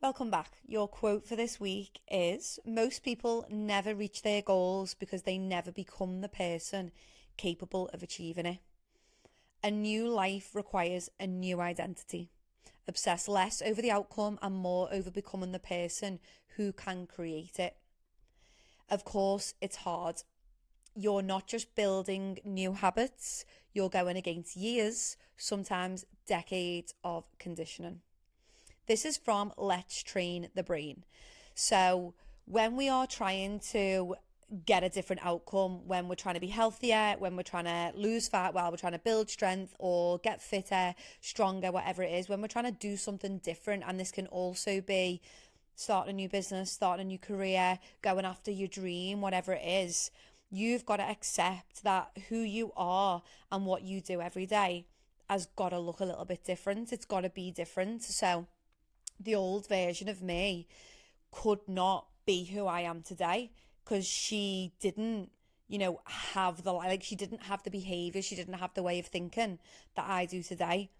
Welcome back. Your quote for this week is: most people never reach their goals because they never become the person capable of achieving it. A new life requires a new identity. Obsess less over the outcome and more over becoming the person who can create it. Of course, it's hard. You're not just building new habits, you're going against years, sometimes decades of conditioning. This is from Let's Train the Brain. So, when we are trying to get a different outcome, when we're trying to be healthier, when we're trying to lose fat, while we're trying to build strength or get fitter, stronger, whatever it is, when we're trying to do something different, and this can also be starting a new business, starting a new career, going after your dream, whatever it is, you've got to accept that who you are and what you do every day has got to look a little bit different. It's got to be different. So, the old version of me could not be who I am today because she didn't, have she didn't have the behavior, she didn't have the way of thinking that I do today.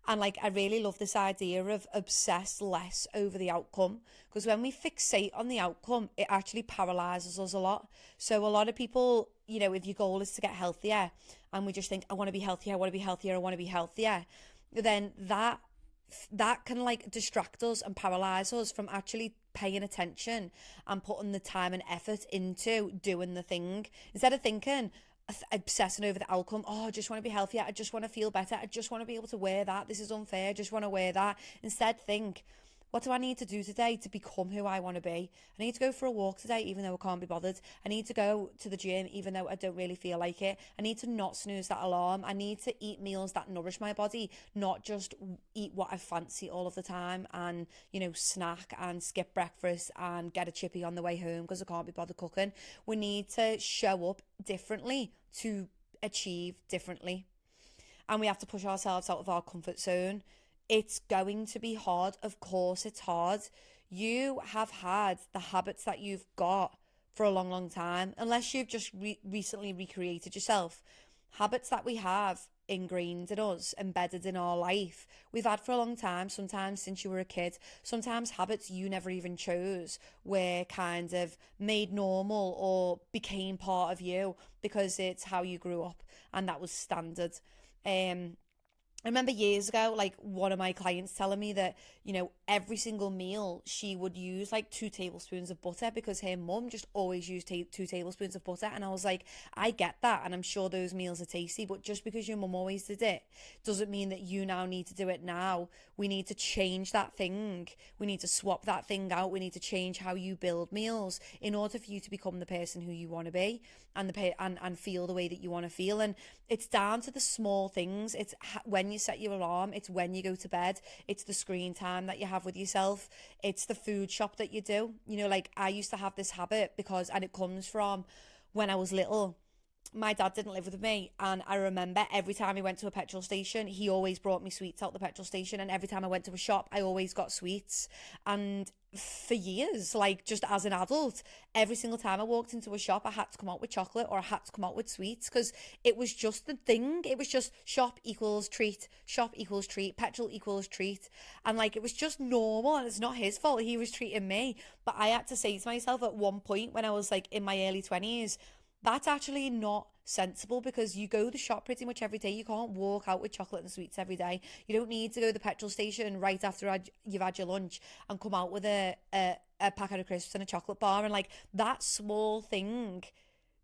And I really love this idea of obsess less over the outcome, because when we fixate on the outcome, it actually paralyzes us a lot. So a lot of people, if your goal is to get healthier and we just think, I want to be healthier, I want to be healthier, I want to be healthier, then that can distract us and paralyze us from actually paying attention and putting the time and effort into doing the thing, instead of thinking, obsessing over the outcome. Oh, I just want to be healthier, I just want to feel better, I just want to be able to wear that, this is unfair, I just want to wear that. Instead, think, what do I need to do today to become who I want to be? I need to go for a walk today, even though I can't be bothered. I need to go to the gym, even though I don't really feel like it. I need to not snooze that alarm. I need to eat meals that nourish my body, not just eat what I fancy all of the time and, snack and skip breakfast and get a chippy on the way home because I can't be bothered cooking. We need to show up differently to achieve differently. And we have to push ourselves out of our comfort zone. It's going to be hard. Of course, it's hard. You have had the habits that you've got for a long, long time, unless you've just recently recreated yourself. Habits that we have ingrained in us, embedded in our life, we've had for a long time, sometimes since you were a kid. Sometimes habits you never even chose were kind of made normal or became part of you because it's how you grew up and that was standard. I remember years ago, one of my clients telling me that, every single meal she would use 2 tablespoons of butter because her mum just always used 2 tablespoons of butter. And I was like, I get that. And I'm sure those meals are tasty, but just because your mum always did it doesn't mean that you now need to do it now. We need to change that thing. We need to swap that thing out. We need to change how you build meals in order for you to become the person who you want to be and and feel the way that you want to feel. And it's down to the small things. It's when you set your alarm, it's when you go to bed, it's the screen time that you have with yourself, it's the food shop that you do. I used to have this habit and it comes from when I was little. My dad didn't live with me, and I remember every time he went to a petrol station, he always brought me sweets out the petrol station, and every time I went to a shop, I always got sweets. And for years, just as an adult, every single time I walked into a shop, I had to come out with chocolate or I had to come out with sweets because it was just the thing. It was just shop equals treat, shop equals treat, petrol equals treat. And it was just normal, and it's not his fault. He was treating me. But I had to say to myself at one point when I was in my early 20s, that's actually not sensible, because you go to the shop pretty much every day. You can't walk out with chocolate and sweets every day. You don't need to go to the petrol station right after you've had your lunch and come out with a packet of crisps and a chocolate bar. And that small thing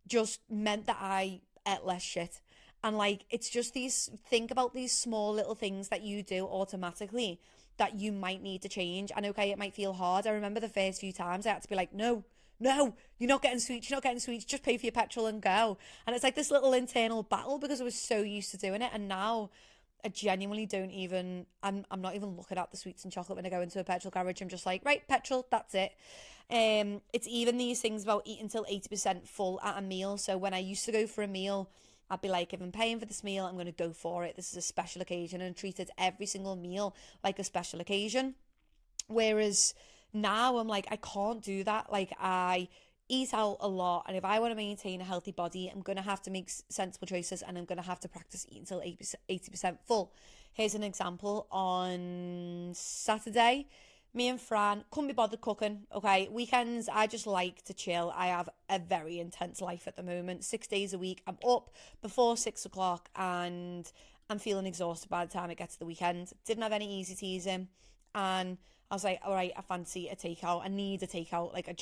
just meant that I ate less shit. And it's just think about these small little things that you do automatically that you might need to change. And okay, it might feel hard. I remember the first few times I had to be like, no, you're not getting sweets, just pay for your petrol and go. And it's this little internal battle because I was so used to doing it. And now I genuinely don't even, I'm not even looking at the sweets and chocolate when I go into a petrol garage. I'm just right, petrol, that's it. It's even these things about eating till 80% full at a meal. So when I used to go for a meal, I'd be like, if I'm paying for this meal, I'm going to go for it. This is a special occasion, and treated every single meal like a special occasion. Whereas now I'm I can't do that. I eat out a lot, and if I want to maintain a healthy body, I'm going to have to make sensible choices, and I'm going to have to practice eating until 80% full. Here's an example. On Saturday, Me and Fran couldn't be bothered cooking. Okay, weekends I just like to chill. I have a very intense life at the moment. 6 days a week, I'm up before 6 o'clock, and I'm feeling exhausted by the time it gets to the weekend. Didn't have any easy teasing, and I was like, all right, I fancy a takeout. I need a takeout. Like I'm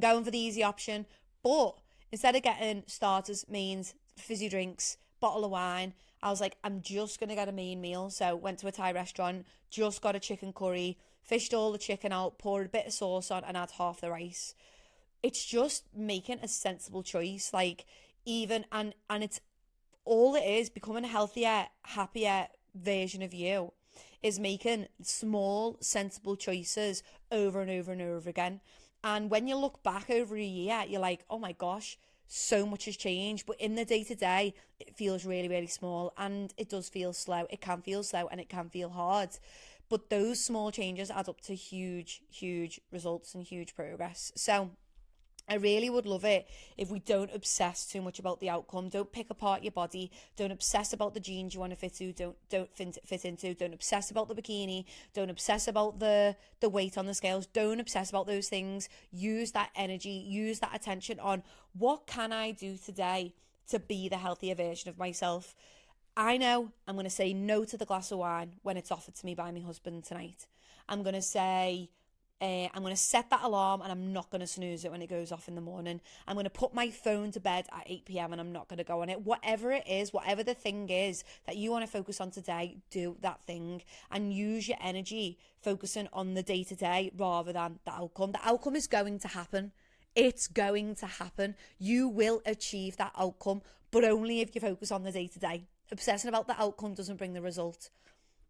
going for the easy option. But instead of getting starters, mains, fizzy drinks, bottle of wine, I was like, I'm just gonna get a main meal. So went to a Thai restaurant, just got a chicken curry, fished all the chicken out, poured a bit of sauce on, and had half the rice. It's just making a sensible choice. Like, even and it's all it is, becoming a healthier, happier version of you is making small, sensible choices over and over and over again. And when you look back over a year, you're like, oh my gosh, so much has changed. But in the day to day, it feels really, really small, and it does feel slow. It can feel slow and it can feel hard. But those small changes add up to huge, huge results and huge progress. So I really would love it if we don't obsess too much about the outcome. Don't pick apart your body. Don't obsess about the jeans you want to fit to. Don't fit into. Don't obsess about the bikini. Don't obsess about the weight on the scales. Don't obsess about those things. Use that energy. Use that attention on what can I do today to be the healthier version of myself. I know I'm going to say no to the glass of wine when it's offered to me by my husband tonight. I'm going to say I'm going to set that alarm, and I'm not going to snooze it when it goes off in the morning. I'm going to put my phone to bed at 8 p.m. and I'm not going to go on it. Whatever it is, whatever the thing is that you want to focus on today, do that thing and use your energy focusing on the day to day rather than the outcome. The outcome is going to happen. It's going to happen. You will achieve that outcome, but only if you focus on the day to day. Obsessing about the outcome doesn't bring the result.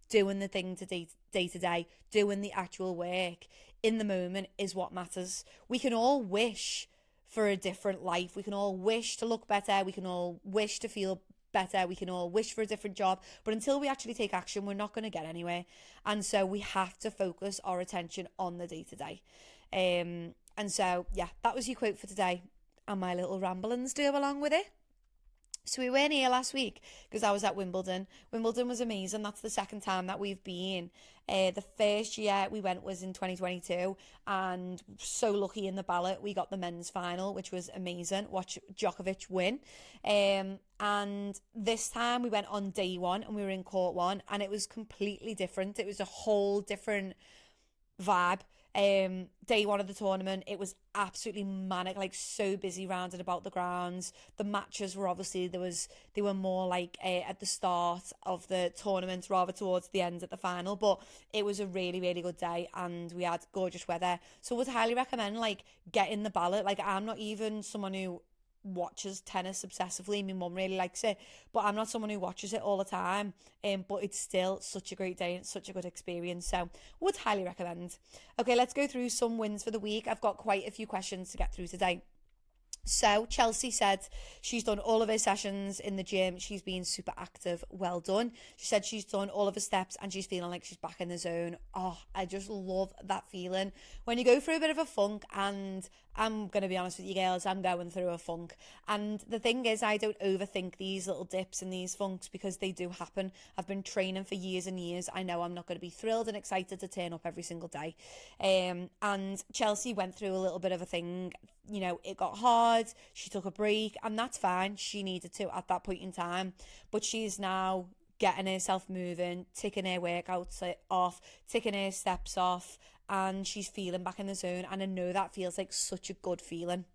Doing the thing day to day, doing the actual work in the moment is what matters. We can all wish for a different life. We can all wish to look better. We can all wish to feel better. We can all wish for a different job. But until we actually take action, we're not going to get anywhere. And so we have to focus our attention on the day to day. And so, yeah, that was your quote for today. And my little ramblings do along with it. So we weren't here last week because I was at Wimbledon. Wimbledon was amazing. That's the second time that we've been. The first year we went was in 2022, and so lucky in the ballot we got the men's final, which was amazing. Watch Djokovic win. And this time we went on day one and we were in court one, and it was completely different. It was a whole different vibe. Day one of the tournament, it was absolutely manic, like so busy round and about the grounds. The matches were obviously they were more like at the start of the tournament rather towards the end at the final, but it was a really, really good day and we had gorgeous weather. So I would highly recommend like getting the ballot. Like, I'm not even someone who watches tennis obsessively. My mum really likes it, but I'm not someone who watches it all the time. But it's still such a great day and such a good experience, so would highly recommend. Okay, let's go through some wins for the week. I've got quite a few questions to get through today. So Chelsea said she's done all of her sessions in the gym. She's been super active. Well done. She said she's done all of her steps and she's feeling like she's back in the zone. Oh, I just love that feeling. When you go through a bit of a funk, and I'm going to be honest with you girls, I'm going through a funk. And the thing is, I don't overthink these little dips and these funks because they do happen. I've been training for years and years. I know I'm not going to be thrilled and excited to turn up every single day. And Chelsea went through a little bit of a thing. You know, it got hard. She took a break, and that's fine. She needed to at that point in time. But she's now getting herself moving, ticking her workouts off, ticking her steps off, and she's feeling back in the zone. And I know that feels like such a good feeling.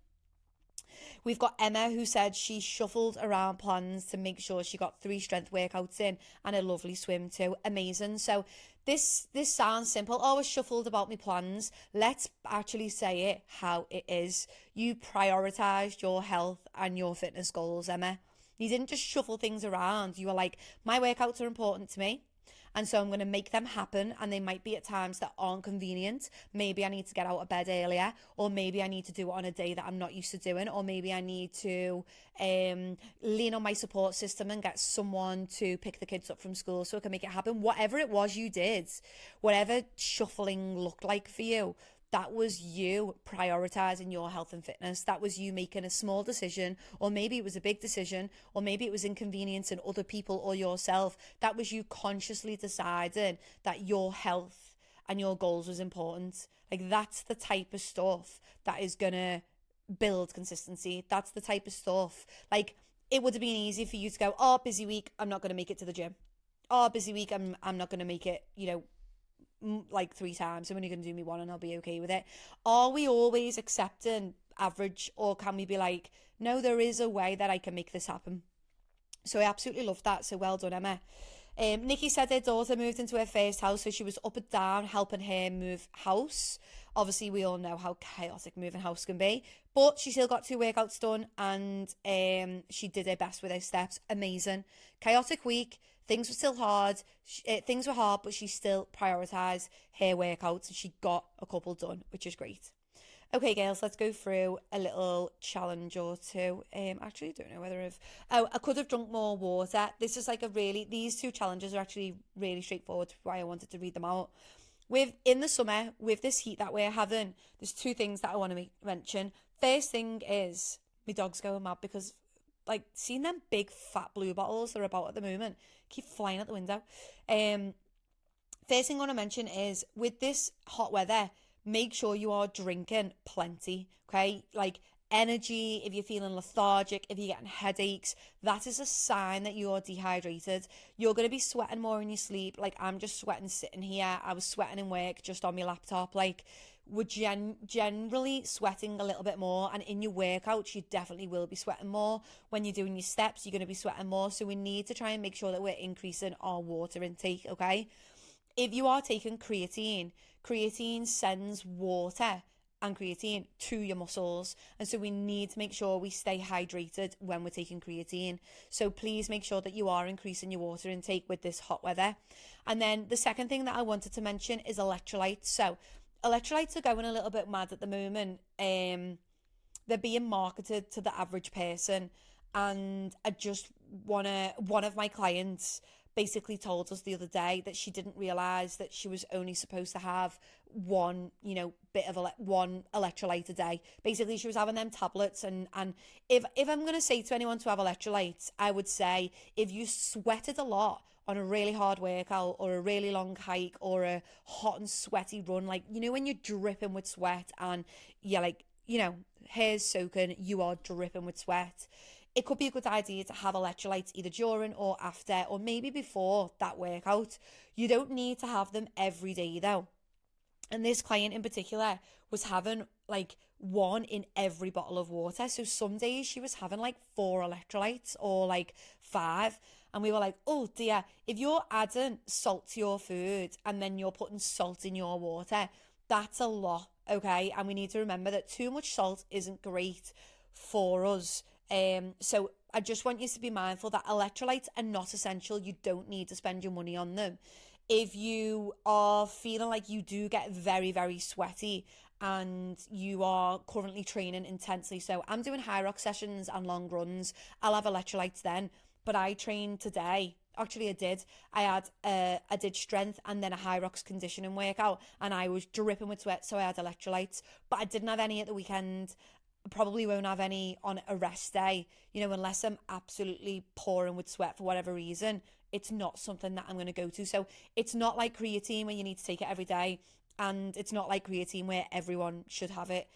We've got Emma, who said she shuffled around plans to make sure she got 3 strength workouts in and a lovely swim too. Amazing. So this sounds simple. Oh, I shuffled about my plans. Let's actually say it how it is. You prioritized your health and your fitness goals, Emma. You didn't just shuffle things around. You were like, my workouts are important to me, and so I'm going to make them happen, and they might be at times that aren't convenient. Maybe I need to get out of bed earlier, or maybe I need to do it on a day that I'm not used to doing, or maybe I need to lean on my support system and get someone to pick the kids up from school so I can make it happen. Whatever it was you did, whatever shuffling looked like for you, that was you prioritizing your health and fitness. That was you making a small decision, or maybe it was a big decision, or maybe it was inconveniencing other people or yourself. That was you consciously deciding that your health and your goals was important. Like, that's the type of stuff that is gonna build consistency. That's the type of stuff. Like, it would have been easy for you to go, oh, busy week, I'm not gonna make it to the gym. Oh, busy week, I'm not gonna make it, like 3 times. I'm only going to do me one and I'll be okay with it. Are we always accepting average, or can we be like, no, there is a way that I can make this happen? So I absolutely love that. So well done, Emma. Nikki said her daughter moved into her first house, so she was up and down helping her move house. Obviously, we all know how chaotic moving house can be, but she still got 2 workouts done, and she did her best with her steps. Amazing. Chaotic week. Things were still hard. Things were hard, but she still prioritised her workouts, and she got a couple done, which is great. Okay, girls, let's go through a little challenge or two. Actually, I don't know whether I could have drunk more water. This is like these 2 challenges are actually really straightforward, why I wanted to read them out. In the summer, with this heat that we're having, there's 2 things that I want to mention. First thing is, my dog's going mad because, like, seeing them big fat blue bottles they're about at the moment keep flying out the window. First thing I want to mention is, with this hot weather, make sure you are drinking plenty, okay? Like, energy, if you're feeling lethargic, if you're getting headaches, that is a sign that you're dehydrated. You're going to be sweating more in your sleep. Like, I'm just sweating sitting here. I was sweating in work just on my laptop. Like, we're generally sweating a little bit more, and in your workouts you definitely will be sweating more. When you're doing your steps, you're going to be sweating more, so we need to try and make sure that we're increasing our water intake, okay? If you are taking creatine sends water and creatine to your muscles, and so we need to make sure we stay hydrated when we're taking creatine. So please make sure that you are increasing your water intake with this hot weather. And then the second thing that I wanted to mention is electrolytes. So electrolytes are going a little bit mad at the moment. They're being marketed to the average person, and one of my clients basically told us the other day that she didn't realize that she was only supposed to have one one electrolyte a day. Basically, she was having them tablets, and if I'm going to say to anyone to have electrolytes, I would say, if you sweated a lot on a really hard workout or a really long hike or a hot and sweaty run, like, when you're dripping with sweat and you're like, hair's soaking, you are dripping with sweat, it could be a good idea to have electrolytes either during or after, or maybe before that workout. You don't need to have them every day though. And this client in particular was having like one in every bottle of water. So some days she was having like 4 electrolytes or like 5. And we were like, oh dear, if you're adding salt to your food and then you're putting salt in your water, that's a lot, okay? And we need to remember that too much salt isn't great for us. So I just want you to be mindful that electrolytes are not essential. You don't need to spend your money on them. If you are feeling like you do get very, very sweaty and you are currently training intensely, so I'm doing high rock sessions and long runs, I'll have electrolytes then. But I trained today. Actually, I did strength and then a high rocks conditioning workout, and I was dripping with sweat, so I had electrolytes. But I didn't have any at the weekend. Probably won't have any on a rest day, unless I'm absolutely pouring with sweat for whatever reason. It's not something that I'm going to go to. So it's not like creatine where you need to take it every day, and it's not like creatine where everyone should have it.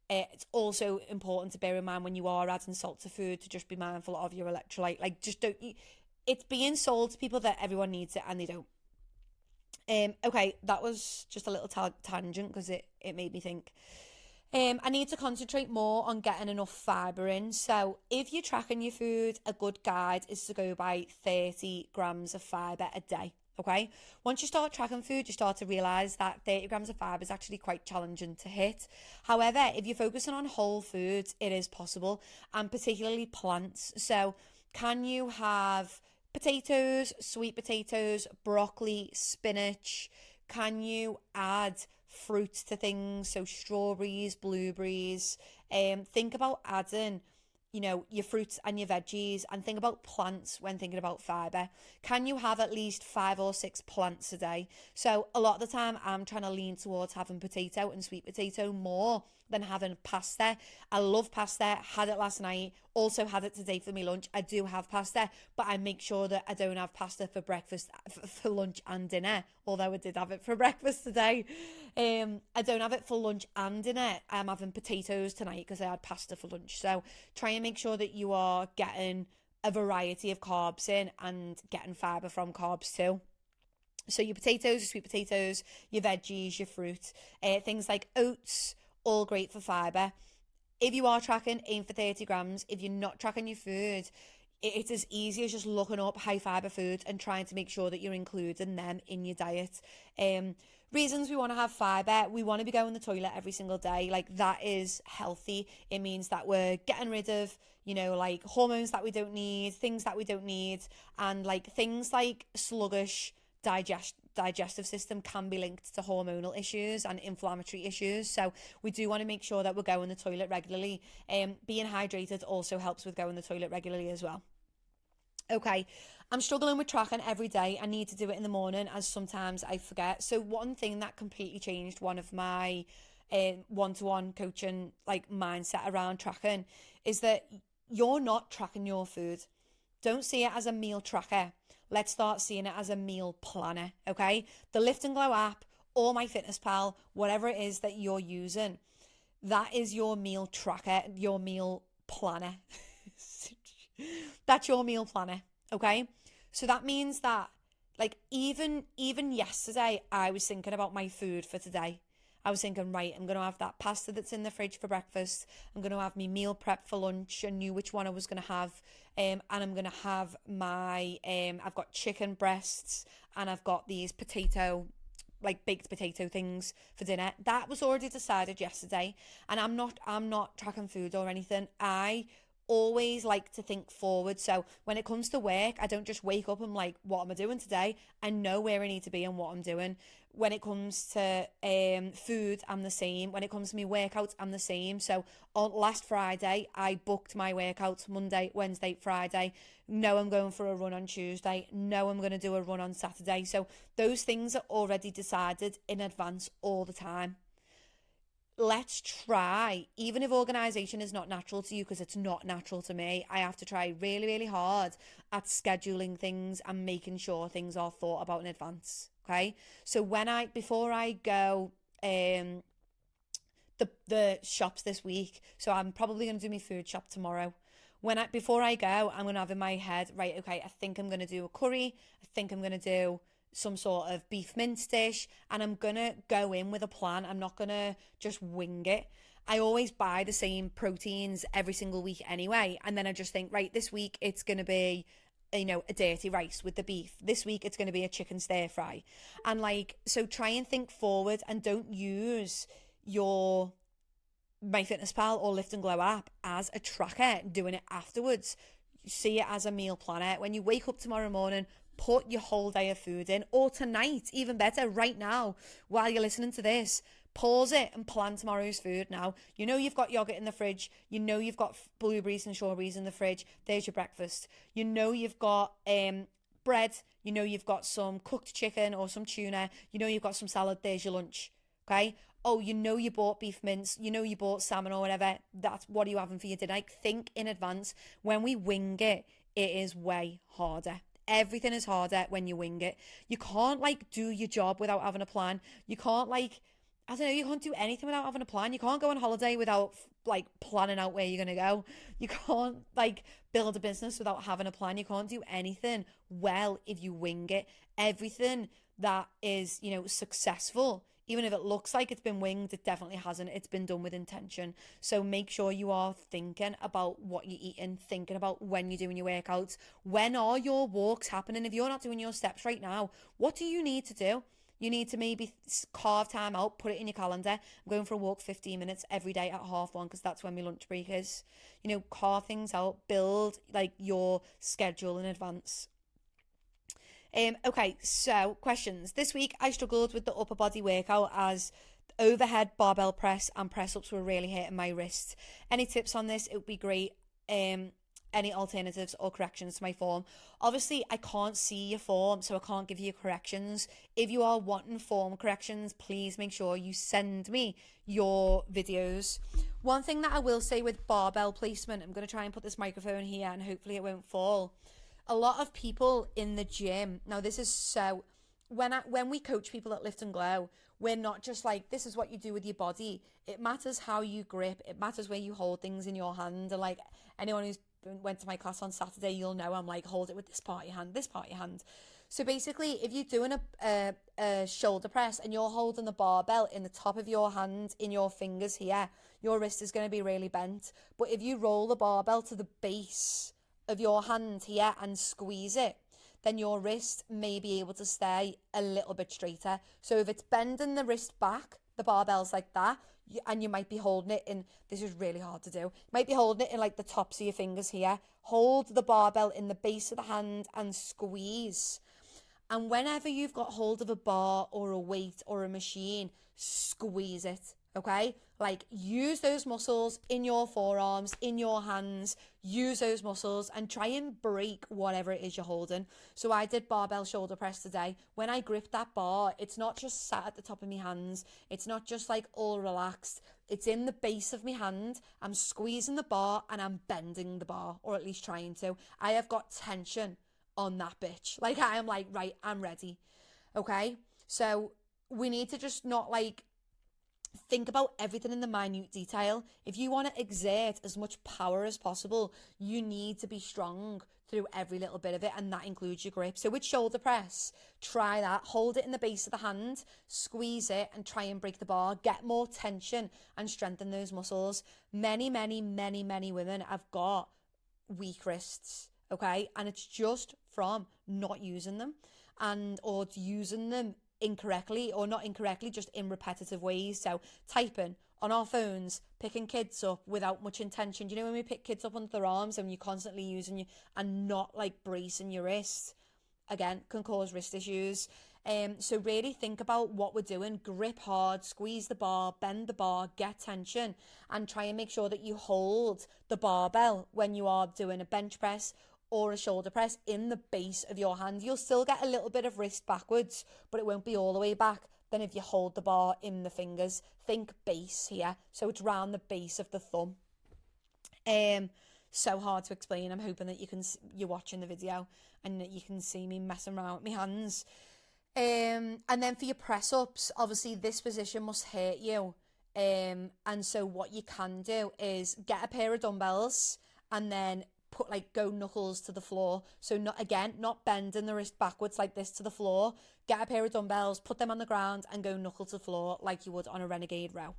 It's also important to bear in mind when you are adding salt to food to just be mindful of your electrolyte. Like, just don't. It's being sold to people that everyone needs it and they don't. Okay, that was just a little tangent because it made me think. I need to concentrate more on getting enough fibre in. So if you're tracking your food, a good guide is to go by 30 grams of fibre a day, okay? Once you start tracking food, you start to realise that 30 grams of fibre is actually quite challenging to hit. However, if you're focusing on whole foods, it is possible, and particularly plants. So can you have potatoes, sweet potatoes, broccoli, spinach? Can you add fruit to things, so strawberries, blueberries? Think about adding your fruits and your veggies, and think about plants when thinking about fiber. Can you have at least 5 or 6 plants a day? So a lot of the time I'm trying to lean towards having potato and sweet potato more than having pasta. I love pasta, had it last night, also had it today for my lunch. I do have pasta, but I make sure that I don't have pasta for breakfast, for lunch and dinner, although I did have it for breakfast today. I don't have it for lunch and dinner. I'm having potatoes tonight because I had pasta for lunch. So try and make sure that you are getting a variety of carbs in and getting fiber from carbs too. So your potatoes, your sweet potatoes, your veggies, your fruit, things like oats, all great for fiber. If you are tracking, aim for 30 grams. If you're not tracking your food, it's as easy as just looking up high fiber foods and trying to make sure that you're including them in your diet. Reasons we want to have fiber: we want to be going to the toilet every single day. Like, that is healthy. It means that we're getting rid of, like hormones that we don't need, things that we don't need, and like things like sluggish digestive system can be linked to hormonal issues and inflammatory issues. So we do want to make sure that we're going to the toilet regularly. Being hydrated also helps with going to the toilet regularly as well. Okay, I'm struggling with tracking every day. I need to do it in the morning, as sometimes I forget. So one thing that completely changed one of my one-to-one coaching mindset around tracking is that you're not tracking your food. Don't see it as a meal tracker. Let's start seeing it as a meal planner, okay? The Lift and Glow app or MyFitnessPal, whatever it is that you're using, that is your meal tracker, your meal planner. That's your meal planner, okay? So that means that, even yesterday, I was thinking about my food for today. I was thinking, right, I'm going to have that pasta that's in the fridge for breakfast. I'm going to have my meal prep for lunch. I knew which one I was going to have. And I'm going to have I've got chicken breasts, and I've got these baked potato things for dinner. That was already decided yesterday. And I'm not tracking food or anything. I always like to think forward. So when it comes to work, I don't just wake up and what am I doing today? I know where I need to be and what I'm doing. When it comes to food, I'm the same. When it comes to my workouts, I'm the same. So on last Friday, I booked my workouts Monday, Wednesday, Friday. No, I'm going for a run on Tuesday. No, I'm going to do a run on Saturday. So those things are already decided in advance all the time. Let's try, even if organisation is not natural to you, because it's not natural to me, I have to try really, really hard at scheduling things and making sure things are thought about in advance. Okay, so before I go the shops this week, so I'm probably going to do my food shop tomorrow. Before I go, I'm going to have in my head, right, okay, I think I'm going to do a curry. I think I'm going to do some sort of beef mince dish, and I'm going to go in with a plan. I'm not going to just wing it. I always buy the same proteins every single week anyway, and then I just think, right, this week it's going to be a dirty rice with the beef. This week it's going to be a chicken stir fry. And so try and think forward, and don't use your MyFitnessPal or Lift and Glow app as a tracker, doing it afterwards. See it as a meal planner. When you wake up tomorrow morning, put your whole day of food in, or tonight, even better, right now, while you're listening to this, pause it and plan tomorrow's food now. You've got yogurt in the fridge. You've got blueberries and strawberries in the fridge. There's your breakfast. You've got bread. You've got some cooked chicken or some tuna. You've got some salad. There's your lunch. Okay? Oh, you bought beef mince. You bought salmon or whatever. That's what are you having for your dinner? Think in advance. When we wing it, it is way harder. Everything is harder when you wing it. You can't do your job without having a plan. You can't you can't do anything without having a plan. You can't go on holiday without planning out where you're going to go. You can't build a business without having a plan. You can't do anything well if you wing it. Everything that is, successful, even if it looks like it's been winged, it definitely hasn't. It's been done with intention. So make sure you are thinking about what you're eating, thinking about when you're doing your workouts. When are your walks happening? If you're not doing your steps right now, what do you need to do? You need to maybe carve time out, put it in your calendar. I'm going for a walk 15 minutes every day at 1:30 because that's when my lunch break is. Carve things out, build your schedule in advance. Okay, so questions. This week I struggled with the upper body workout as overhead barbell press and press ups were really hitting my wrists. Any tips on this? It would be great. any alternatives or corrections to my form. Obviously, I can't see your form, so I can't give you corrections. If you are wanting form corrections, please make sure you send me your videos. One thing that I will say with barbell placement, I'm going to try and put this microphone here and hopefully it won't fall. A lot of people in the gym, now this is so, when we coach people at Lift and Glow, we're not just like, this is what you do with your body. It matters how you grip. It matters where you hold things in your hand. And like anyone who's went to my class on Saturday, you'll know I'm like, hold it with this part of your hand, this part of your hand. So basically, if you're doing a shoulder press and you're holding the barbell in the top of your hand, in your fingers here, your wrist is going to be really bent. But if you roll the barbell to the base of your hand here and squeeze it, then your wrist may be able to stay a little bit straighter. So if it's bending the wrist back, the barbell's like that, and you might be holding it in, this is really hard to do, you might be holding it in like the tops of your fingers here. Hold the barbell in the base of the hand and squeeze. And whenever you've got hold of a bar or a weight or a machine, squeeze it, okay? Like, use those muscles in your forearms, in your hands, use those muscles and try and break whatever it is you're holding. So I did barbell shoulder press today. When I grip that bar, it's not just sat at the top of my hands. It's not just like all relaxed. It's in the base of my hand. I'm squeezing the bar and I'm bending the bar, or at least trying to. I have got tension on that bitch. Like, I am like, right, I'm ready. Okay? So we need to just not like think about everything in the minute detail. If you want to exert as much power as possible, you need to be strong through every little bit of it, and that includes your grip. So with shoulder press, try that. Hold it in the base of the hand, squeeze it, and try and break the bar. Get more tension and strengthen those muscles. Many women have got weak wrists, okay? And it's just from not using them, or using them incorrectly, or not incorrectly, just in repetitive ways. So typing on our phones, picking kids up without much intention. Do you know when we pick kids up under their arms and you're constantly using you and not like bracing your wrist? Again, can cause wrist issues. So really think about what we're doing. Grip hard, squeeze the bar, bend the bar, get tension, and try and make sure that you hold the barbell when you are doing a bench press or a shoulder press in the base of your hand. You'll still get a little bit of wrist backwards, but it won't be all the way back than if you hold the bar in the fingers. Think base here, so it's round the base of the thumb. So hard to explain. I'm hoping that you're watching the video and that you can see me messing around with my hands. And then for your press ups, obviously this position must hurt you. And so what you can do is get a pair of dumbbells and then go knuckles to the floor. So not bending the wrist backwards like this to the floor. Get a pair of dumbbells, put them on the ground and go knuckle to the floor like you would on a renegade row.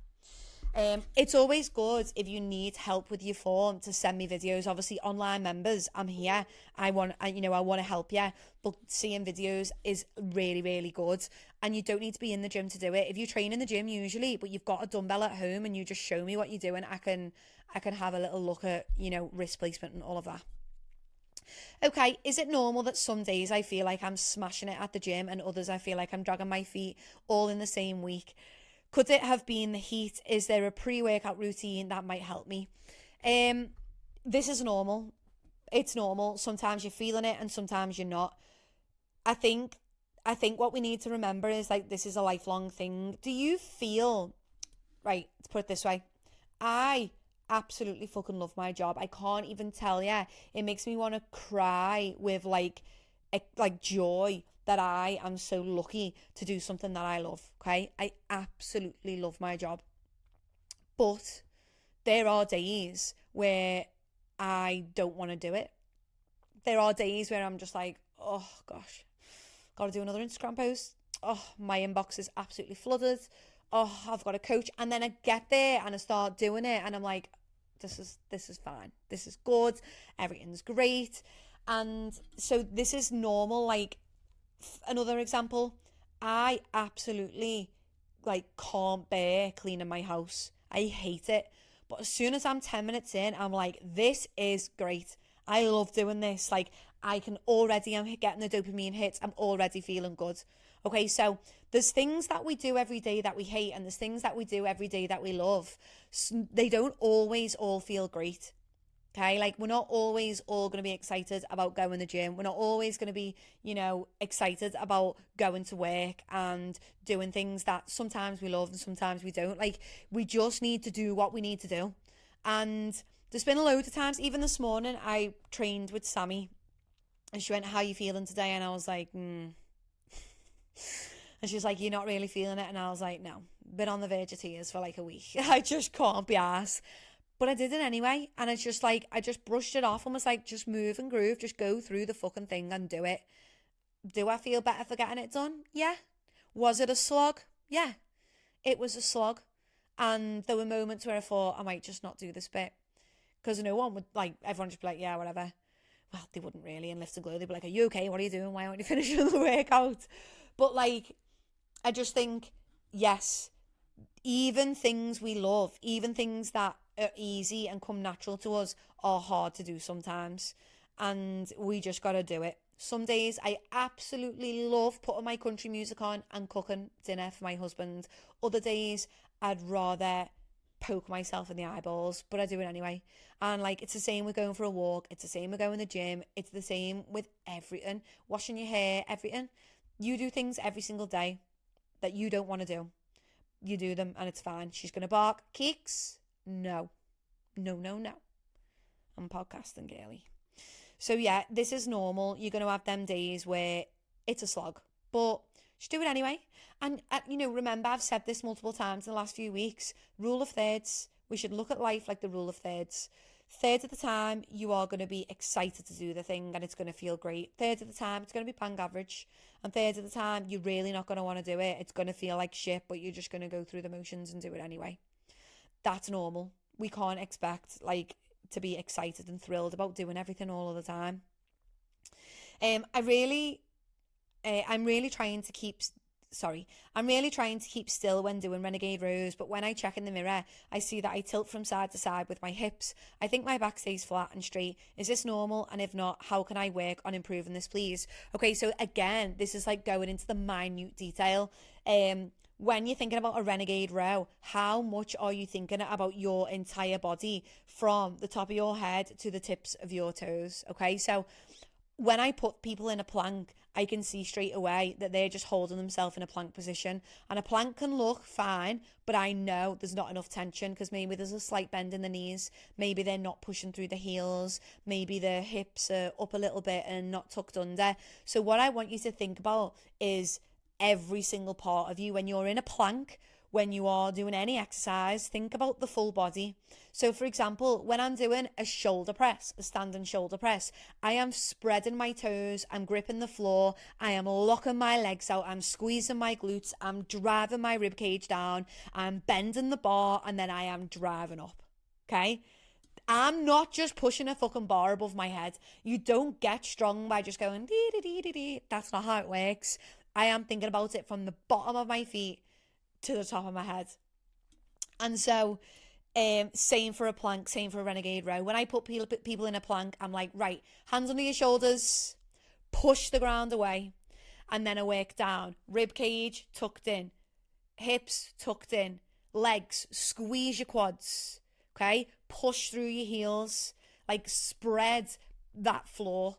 It's always good if you need help with your form to send me videos. Obviously, online members, I'm here. I want to help you, but seeing videos is really, really good. And you don't need to be in the gym to do it. If you train in the gym usually, but you've got a dumbbell at home and you just show me what you're doing, I can have a little look at, wrist placement and all of that. Okay, is it normal that some days I feel like I'm smashing it at the gym and others I feel like I'm dragging my feet all in the same week? Could it have been the heat? Is there a pre-workout routine that might help me? This is normal. It's normal. Sometimes you're feeling it and sometimes you're not. I think what we need to remember is like this is a lifelong thing. Do you feel, right, let's put it this way. I absolutely fucking love my job. I can't even tell you. It makes me want to cry with like joy that I am so lucky to do something that I love, okay? I absolutely love my job. But there are days where I don't want to do it. There are days where I'm just like, oh gosh, got to do another Instagram post. Oh, my inbox is absolutely flooded. Oh, I've got a coach. And then I get there and I start doing it and I'm like, this is fine. This is good. Everything's great. And so this is normal. Like, another example, I absolutely can't bear cleaning my house. I hate it. But as soon as I'm 10 minutes in, I'm like, this is great. I love doing this. Like, I'm getting the dopamine hits. I'm already feeling good. Okay, so there's things that we do every day that we hate, and there's things that we do every day that we love. They don't always all feel great. Okay, like we're not always all going to be excited about going to the gym. We're not always going to be, excited about going to work and doing things that sometimes we love and sometimes we don't. Like, we just need to do what we need to do. And there's been a load of times, even this morning, I trained with Sammy and she went, "How are you feeling today?" And I was like, And she was like, "You're not really feeling it?" And I was like, "No, been on the verge of tears for like a week. I just can't be arsed." But I did it anyway. And it's just like, I just brushed it off and was like, just move and groove. Just go through the fucking thing and do it. Do I feel better for getting it done? Yeah. Was it a slog? Yeah. It was a slog. And there were moments where I thought I might just not do this bit. Because no one would, like, everyone would just be like, yeah, whatever. Well, they wouldn't really in Lift and Glow. They'd be like, "Are you okay? What are you doing? Why aren't you finishing the workout?" But like, I just think, yes, even things we love, even things that are easy and come natural to us are hard to do sometimes. And we just got to do it. Some days I absolutely love putting my country music on and cooking dinner for my husband. Other days I'd rather poke myself in the eyeballs, but I do it anyway. And like, it's the same with going for a walk. It's the same with going to the gym. It's the same with everything. Washing your hair, everything. You do things every single day that you don't want to do. You do them and it's fine. She's going to bark. Keeks? No. No, no, no. I'm podcasting, girly. So yeah, this is normal. You're going to have them days where it's a slog. But just do it anyway. And, remember, I've said this multiple times in the last few weeks. Rule of thirds. We should look at life like the rule of thirds. Third of the time, you are going to be excited to do the thing and it's going to feel great. Third of the time, it's going to be bang average. And third of the time, you're really not going to want to do it. It's going to feel like shit, but you're just going to go through the motions and do it anyway. That's normal. We can't expect, like, to be excited and thrilled about doing everything all of the time. I'm really trying to keep still when doing renegade rows, but when I check in the mirror, I see that I tilt from side to side with my hips. I think my back stays flat and straight. Is this normal? And if not, how can I work on improving this, please? Okay, so again, this is like going into the minute detail. When you're thinking about a renegade row, how much are you thinking about your entire body from the top of your head to the tips of your toes? Okay, so when I put people in a plank, I can see straight away that they're just holding themselves in a plank position. And a plank can look fine, but I know there's not enough tension because maybe there's a slight bend in the knees. Maybe they're not pushing through the heels. Maybe their hips are up a little bit and not tucked under. So what I want you to think about is every single part of you. When you're in a plank, when you are doing any exercise, think about the full body. So for example, when I'm doing a shoulder press, a standing shoulder press, I am spreading my toes, I'm gripping the floor, I am locking my legs out, I'm squeezing my glutes, I'm driving my rib cage down, I'm bending the bar, and then I am driving up. Okay? I'm not just pushing a fucking bar above my head. You don't get strong by just going dee dee dee dee dee. That's not how it works. I am thinking about it from the bottom of my feet to the top of my head. And so, same for a plank, same for a renegade row. When I put people in a plank, I'm like, right, hands under your shoulders, push the ground away, and then I work down. Rib cage tucked in, hips tucked in, legs, squeeze your quads, okay? Push through your heels, like spread that floor,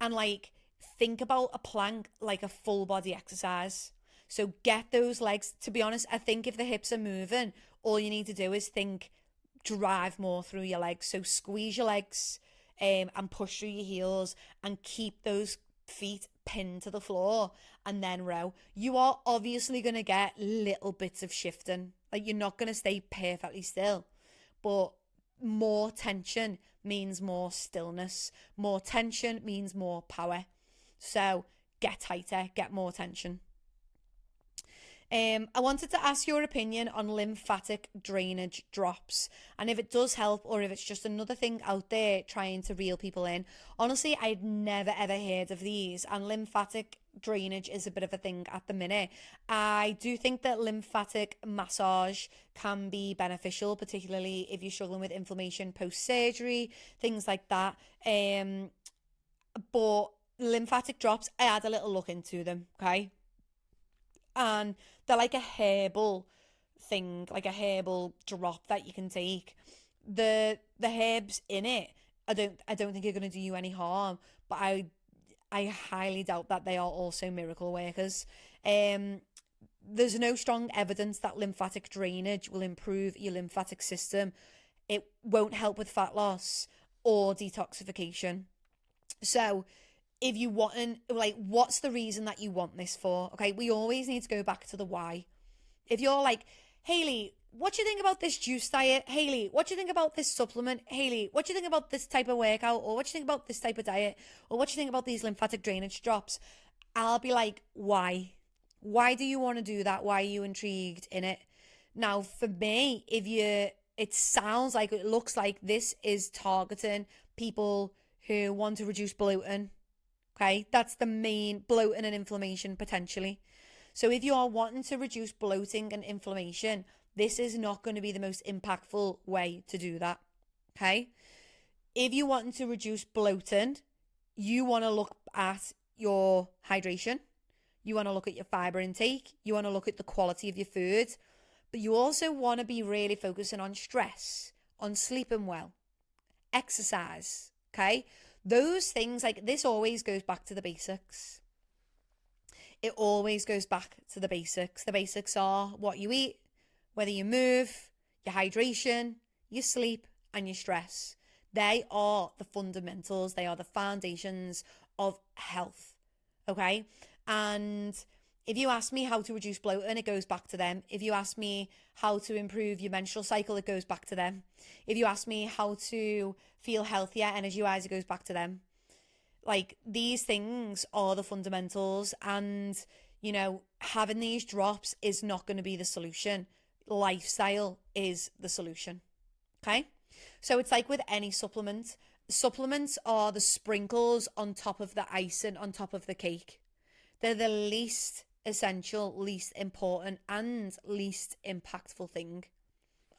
and like think about a plank like a full body exercise. So get those legs. To be honest, I think if the hips are moving, all you need to do is drive more through your legs. So squeeze your legs and push through your heels and keep those feet pinned to the floor and then row. You are obviously going to get little bits of shifting. Like, you're not going to stay perfectly still, but more tension means more stillness. More tension means more power. So get tighter, get more tension. I wanted to ask your opinion on lymphatic drainage drops and if it does help or if it's just another thing out there trying to reel people in. Honestly, I'd never ever heard of these, and lymphatic drainage is a bit of a thing at the minute. I do think that lymphatic massage can be beneficial, particularly if you're struggling with inflammation post-surgery, things like that. But lymphatic drops, I had a little look into them, okay? And they're like a herbal thing, like a herbal drop that you can take. the herbs in it, I don't think are going to do you any harm, but I highly doubt that they are also miracle workers. There's no strong evidence that lymphatic drainage will improve your lymphatic system. It won't help with fat loss or detoxification. So if you want, like, what's the reason that you want this for? Okay, we always need to go back to the why. If you're like, Haley, what do you think about this juice diet? Haley, what do you think about this supplement? Haley, what do you think about this type of workout? Or what do you think about this type of diet? Or what do you think about these lymphatic drainage drops? I'll be like, why? Why do you want to do that? Why are you intrigued in it? Now, for me, it sounds like, it looks like this is targeting people who want to reduce bloating. Okay, that's the main, bloating and inflammation potentially. So if you are wanting to reduce bloating and inflammation, this is not going to be the most impactful way to do that. Okay, if you want to reduce bloating, you want to look at your hydration. You want to look at your fiber intake. You want to look at the quality of your food. But you also want to be really focusing on stress, on sleeping well, exercise. Okay, those things, like, this always goes back to the basics. It always goes back to the basics. The basics are what you eat, whether you move, your hydration, your sleep, and your stress. They are the fundamentals. They are the foundations of health. Okay? And if you ask me how to reduce bloating, it goes back to them. If you ask me how to improve your menstrual cycle, it goes back to them. If you ask me how to feel healthier energy-wise, it goes back to them. Like, these things are the fundamentals, and, you know, having these drops is not going to be the solution. Lifestyle is the solution. Okay? So it's like with any supplement. Supplements are the sprinkles on top of the icing, on top of the cake. They're the least essential, least important, and least impactful thing.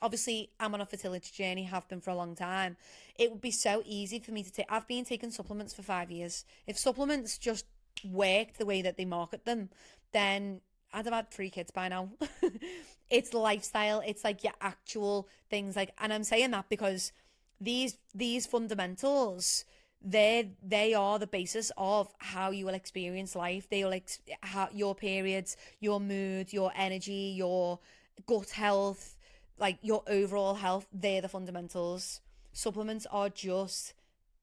Obviously, I'm on a fertility journey, have been for a long time. It would be so easy for me to take. I've been taking supplements for 5 years. If supplements just worked the way that they market them, then I'd have had 3 kids by now. It's lifestyle. It's like your actual things. Like, and I'm saying that because these fundamentals, they are the basis of how you will experience life. They will your periods, your mood, your energy, your gut health, like your overall health. They're the fundamentals. Supplements are just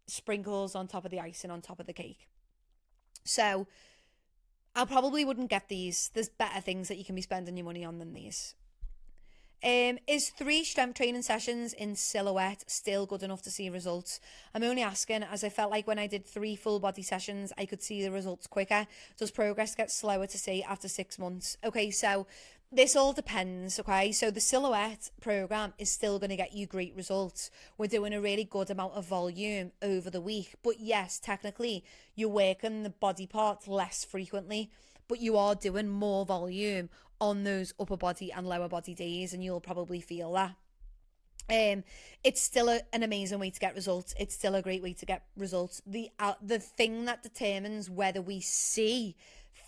sprinkles on top of the icing, on top of the cake. So I probably wouldn't get these. There's better things that you can be spending your money on than these. Is 3 strength training sessions in silhouette still good enough to see results? I'm only asking as I felt like when I did 3 full body sessions, I could see the results quicker. Does progress get slower to see after 6 months? Okay, so this all depends, okay? So the silhouette program is still going to get you great results. We're doing a really good amount of volume over the week. But yes, technically, you're working the body parts less frequently, but you are doing more volume on those upper body and lower body days, and you'll probably feel that. It's still an amazing way to get results. It's still a great way to get results. The thing that determines whether we see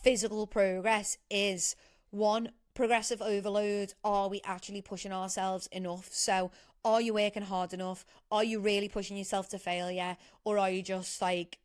physical progress is, one, progressive overload. Are we actually pushing ourselves enough? So are you working hard enough? Are you really pushing yourself to failure? Or are you just like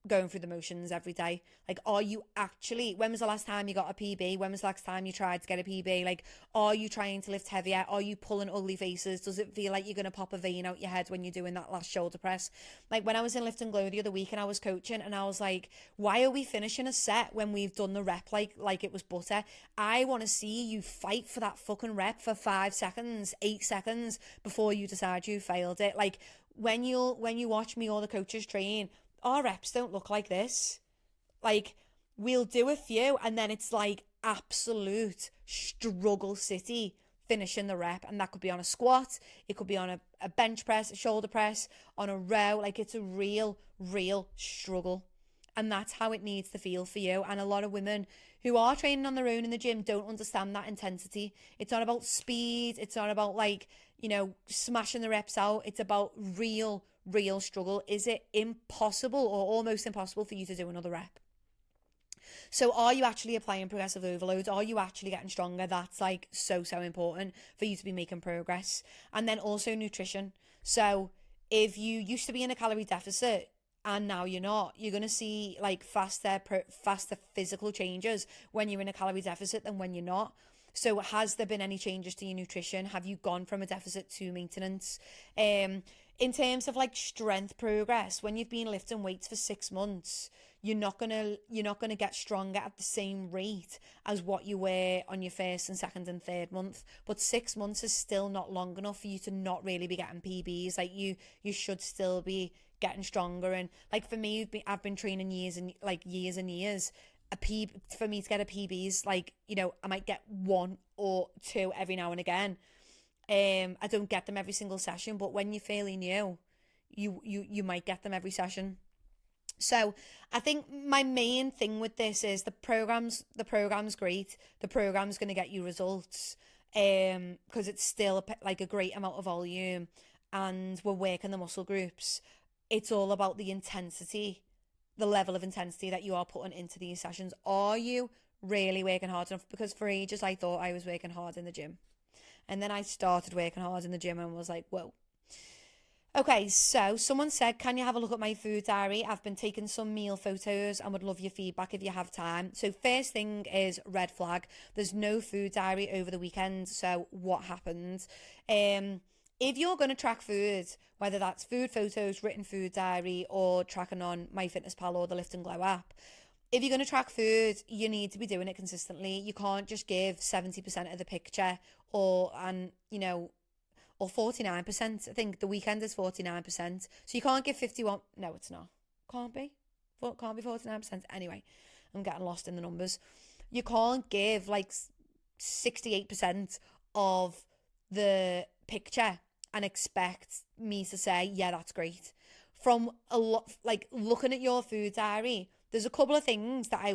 going through the motions every day? Like, are you actually, when was the last time you got a PB? When was the last time you tried to get a PB? Like, are you trying to lift heavier? Are you pulling ugly faces? Does it feel like you're going to pop a vein out your head when you're doing that last shoulder press? Like, when I was in Lift and Glow the other week and I was coaching, and I was like, why are we finishing a set when we've done the rep like it was butter? I want to see you fight for that fucking rep for 5 seconds, 8 seconds before you decide you failed it. Like, when you watch me or the coaches train, our reps don't look like this. Like, we'll do a few and then it's like absolute struggle city finishing the rep. And that could be on a squat, it could be on a bench press, a shoulder press, on a row. Like, it's a real struggle. And that's how it needs to feel for you. And a lot of women who are training on their own in the gym don't understand that intensity. It's not about speed. It's not about, like, you know, smashing the reps out. It's about real struggle. Is it impossible or almost impossible for you to do another rep? So are you actually applying progressive overload? Are you actually getting stronger? That's like so, so important for you to be making progress. And then also nutrition. So if you used to be in a calorie deficit and now you're not, you're going to see like faster physical changes when you're in a calorie deficit than when you're not. So has there been any changes to your nutrition? Have you gone from a deficit to maintenance? In terms of like strength progress, when you've been lifting weights for 6 months, you're not gonna get stronger at the same rate as what you were on your first and second and third month. But 6 months is still not long enough for you to not really be getting PBs. Like you should still be getting stronger. And like for me, I've been training years and years. For me to get a PB is like, I might get one or two every now and again. I don't get them every single session, but when you're fairly new, you might get them every session. So I think my main thing with this is the program's great. The program's going to get you results, because it's still like a great amount of volume, and we're working the muscle groups. It's all about the level of intensity that you are putting into these sessions. Are you really working hard enough? Because for ages I thought I was working hard in the gym. And then I started working hard in the gym and was like, whoa. Okay, so someone said, can you have a look at my food diary? I've been taking some meal photos and would love your feedback if you have time. So first thing is red flag. There's no food diary over the weekend. So what happened? If you're going to track food, whether that's food photos, written food diary, or tracking on MyFitnessPal or the Lift and Glow app, if you're going to track food, you need to be doing it consistently. You can't just give 70% of the picture or 49%. I think the weekend is 49%. So you can't give 51. No, it's not. Can't be. Can't be 49%. Anyway, I'm getting lost in the numbers. You can't give like 68% of the picture and expect me to say, yeah, that's great. From a lot, like looking at your food diary, there's a couple of things that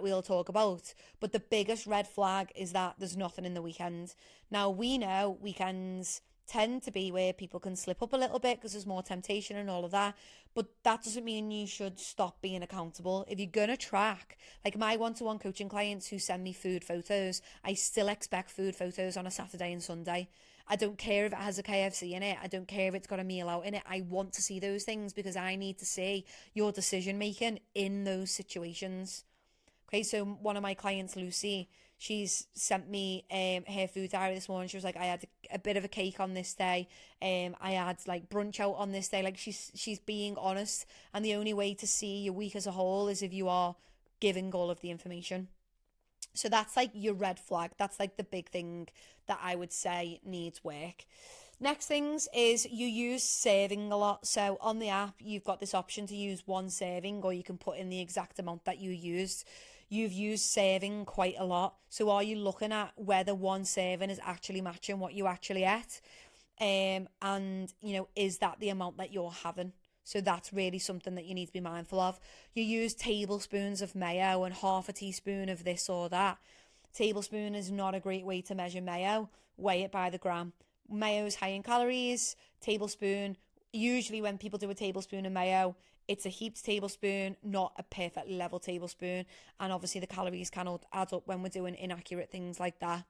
we'll talk about, but the biggest red flag is that there's nothing in the weekend. Now we know weekends tend to be where people can slip up a little bit because there's more temptation and all of that, but that doesn't mean you should stop being accountable. If you're gonna track, like my one-to-one coaching clients who send me food photos, I still expect food photos on a Saturday and Sunday. I don't care if it has a KFC in it. I don't care if it's got a meal out in it. I want to see those things because I need to see your decision making in those situations. Okay, so one of my clients, Lucy, she's sent me her food diary this morning. She was like, I had a bit of a cake on this day. I had like brunch out on this day. Like she's being honest, and the only way to see your week as a whole is if you are giving all of the information. So that's like your red flag. That's like the big thing that I would say needs work. Next things is you use serving a lot. So on the app, you've got this option to use one serving, or you can put in the exact amount that you used. You've used serving quite a lot. So are you looking at whether one serving is actually matching what you actually ate? And is that the amount that you're having? So that's really something that you need to be mindful of. You use tablespoons of mayo and half a teaspoon of this or that. Tablespoon is not a great way to measure mayo. Weigh it by the gram. Mayo is high in calories. Tablespoon, usually when people do a tablespoon of mayo, it's a heaped tablespoon, not a perfectly level tablespoon. And obviously the calories can add up when we're doing inaccurate things like that.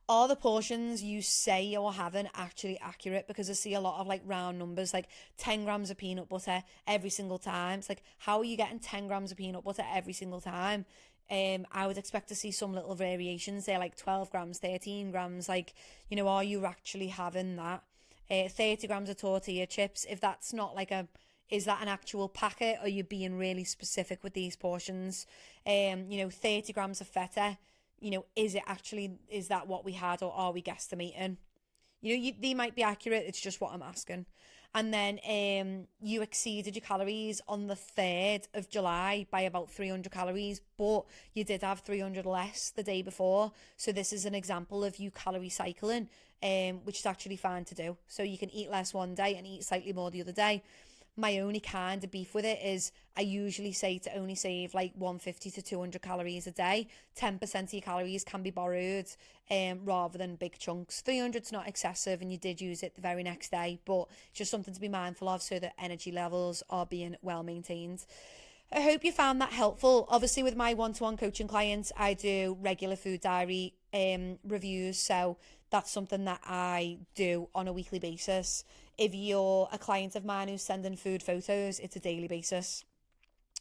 Are the portions you say you're having actually accurate? Because I see a lot of like round numbers, like 10 grams of peanut butter every single time. It's like, how are you getting 10 grams of peanut butter every single time? I would expect to see some little variations there, like 12 grams, 13 grams. Like, are you actually having that? 30 grams of tortilla chips, if that's not like is that an actual packet? Or are you being really specific with these portions? 30 grams of feta. Is that what we had, or are we guesstimating? They might be accurate. It's just what I'm asking. And then you exceeded your calories on the 3rd of July by about 300 calories, but you did have 300 less the day before. So this is an example of you calorie cycling, which is actually fine to do. So you can eat less one day and eat slightly more the other day. My only kind of beef with it is I usually say to only save like 150 to 200 calories a day. 10% of your calories can be borrowed rather than big chunks. 300 is not excessive, and you did use it the very next day, but just something to be mindful of so that energy levels are being well maintained. I hope you found that helpful. Obviously, with my one-to-one coaching clients, I do regular food diary reviews. So that's something that I do on a weekly basis. If you're a client of mine who's sending food photos, it's a daily basis.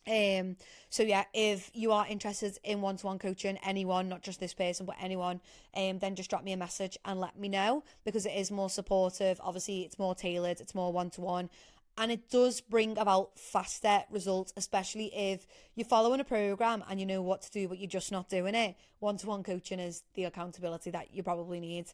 So yeah, if you are interested in one-to-one coaching, anyone, not just this person, but anyone, then just drop me a message and let me know, because it is more supportive. Obviously, it's more tailored, it's more one-to-one, and it does bring about faster results, especially if you're following a program and you know what to do, but you're just not doing it. One-to-one coaching is the accountability that you probably need.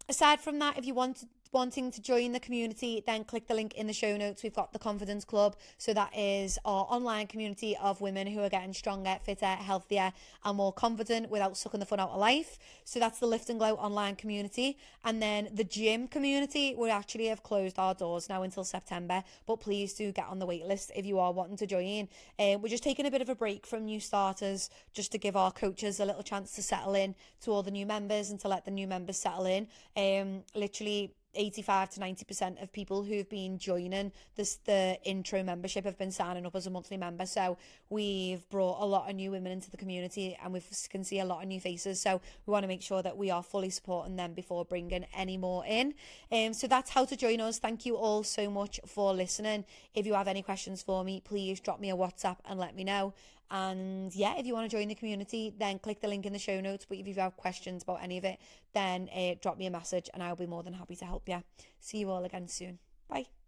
Aside from that, if you wanting to join the community, then click the link in the show notes. We've got the Confidence Club. So that is our online community of women who are getting stronger, fitter, healthier, and more confident without sucking the fun out of life. So that's the Lift and Glow online community. And then the gym community, we actually have closed our doors now until September, but please do get on the wait list if you are wanting to join. We're just taking a bit of a break from new starters, just to give our coaches a little chance to settle in to all the new members and to let the new members settle in. Literally 85 to 90% of people who've been joining the intro membership have been signing up as a monthly member. So we've brought a lot of new women into the community, and we can see a lot of new faces. So we want to make sure that we are fully supporting them before bringing any more in. So that's how to join us. Thank you all so much for listening. If you have any questions for me, please drop me a WhatsApp and let me know. And yeah, if you want to join the community, then click the link in the show notes. But if you have questions about any of it, then drop me a message and I'll be more than happy to help you. See you all again soon. Bye.